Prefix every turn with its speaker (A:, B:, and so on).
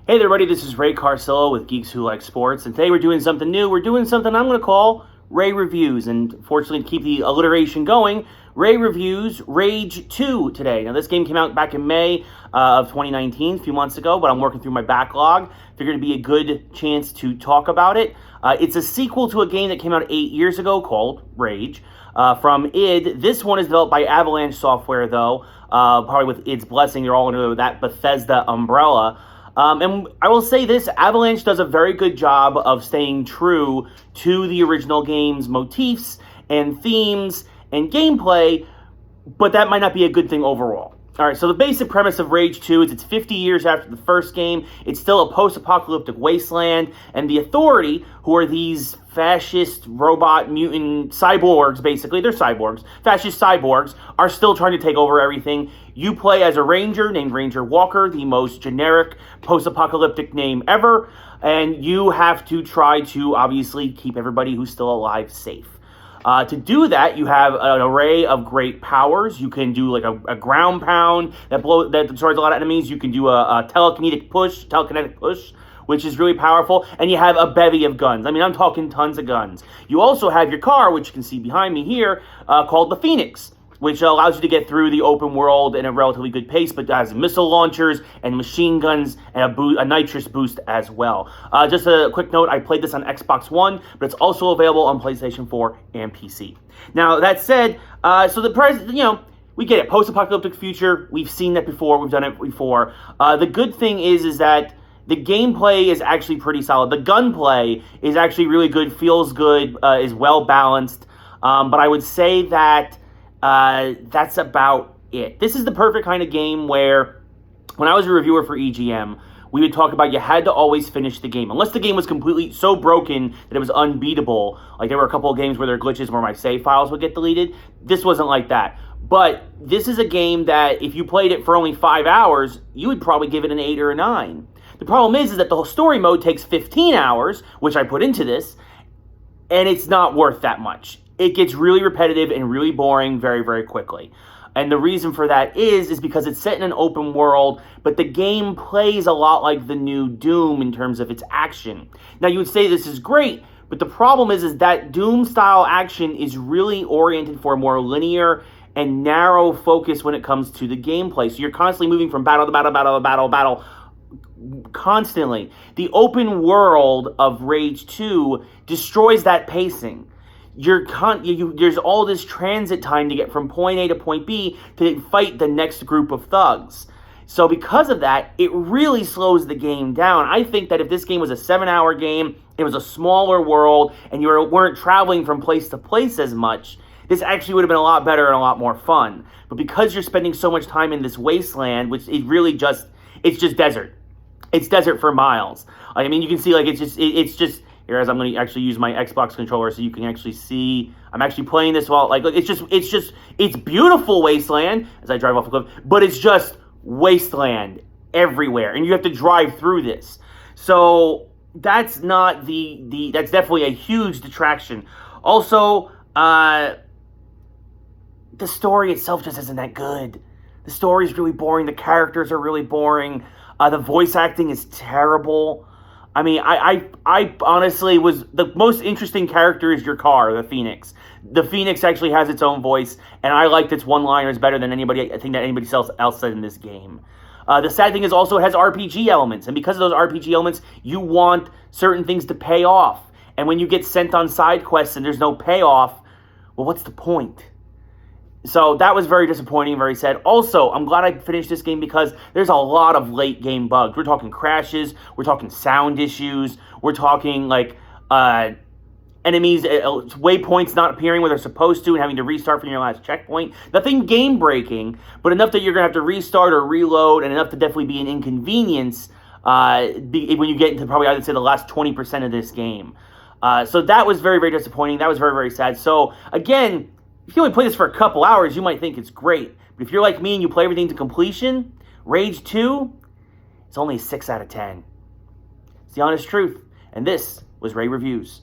A: Hey there, everybody, this is Ray Carcillo with Geeks Who Like Sports, and today we're doing something new. We're doing something I'm going to call Ray Reviews, and fortunately to keep the alliteration going, Ray Reviews Rage 2 today. Now, this game came out back in May of 2019, a few months ago, but I'm working through my backlog. Figured it'd be a good chance to talk about it. It's a sequel to a game that came out 8 years ago called Rage from id. This one is developed by Avalanche Software, though, probably with id's blessing. They're all under that Bethesda umbrella. And I will say this, Avalanche does a very good job of staying true to the original game's motifs and themes and gameplay, but that might not be a good thing overall. All right, so the basic premise of Rage 2 is it's 50 years after the first game. It's still a post-apocalyptic wasteland, and the Authority, who are these fascist robot mutant cyborgs, basically, they're cyborgs, fascist cyborgs, are still trying to take over everything. You play as a ranger named Ranger Walker, the most generic post-apocalyptic name ever, and you have to try to, obviously, keep everybody who's still alive safe. To do that, you have an array of great powers. You can do like a ground pound that destroys a lot of enemies. You can do a telekinetic push, which is really powerful. And you have a bevy of guns. I mean, I'm talking tons of guns. You also have your car, which you can see behind me here, called the Phoenix, which allows you to get through the open world in a relatively good pace, but has missile launchers and machine guns and a nitrous boost as well. Just a quick note, I played this on Xbox One, but it's also available on PlayStation 4 and PC. Now, that said, so the price, we get it. Post-apocalyptic future, we've seen that before, we've done it before. The good thing is that the gameplay is actually pretty solid. The gunplay is actually really good, feels good, is well-balanced, but I would say that that's about it. This is the perfect kind of game where, when I was a reviewer for EGM, we would talk about you had to always finish the game. Unless the game was completely so broken that it was unbeatable. Like, there were a couple of games where there were glitches where my save files would get deleted. This wasn't like that. But this is a game that, if you played it for only 5 hours, you would probably give it an 8 or a 9. The problem is that the whole story mode takes 15 hours, which I put into this, and it's not worth that much. It gets really repetitive and really boring very, very quickly. And the reason for that is because it's set in an open world, but the game plays a lot like the new Doom in terms of its action. Now, you would say this is great, but the problem is that Doom-style action is really oriented for a more linear and narrow focus when it comes to the gameplay. So you're constantly moving from battle to battle, battle to battle, battle, constantly. The open world of Rage 2 destroys that pacing. There's all this transit time to get from point A to point B to fight the next group of thugs. So because of that, it really slows the game down. I think that if this game was a 7-hour game, it was a smaller world, and you weren't traveling from place to place as much, this actually would have been a lot better and a lot more fun. But because you're spending so much time in this wasteland, which is really it's just desert. It's desert for miles. I mean, you can see, like, it's just. Whereas I'm going to actually use my Xbox controller so you can actually see. I'm actually playing this while, like, it's beautiful wasteland as I drive off a cliff, but it's just wasteland everywhere, and you have to drive through this. So that's not that's definitely a huge detraction. Also, the story itself just isn't that good. The story is really boring. The characters are really boring. The voice acting is terrible. I mean, I honestly was, the most interesting character is your car, the Phoenix. The Phoenix actually has its own voice, and I liked its one-liners better than anybody else said in this game. The sad thing is also it has RPG elements, and because of those RPG elements, you want certain things to pay off. And when you get sent on side quests and there's no payoff, well, what's the point? So that was very disappointing, very sad. Also, I'm glad I finished this game because there's a lot of late game bugs. We're talking crashes, we're talking sound issues, we're talking like enemies, waypoints not appearing where they're supposed to and having to restart from your last checkpoint. Nothing game breaking, but enough that you're going to have to restart or reload, and enough to definitely be an inconvenience when you get into probably, I would say, the last 20% of this game. So that was very, very disappointing. That was very, very sad. So again, if you only play this for a couple hours, you might think it's great. But if you're like me and you play everything to completion, Rage 2, it's only a 6 out of 10. It's the honest truth. And this was Ray Reviews.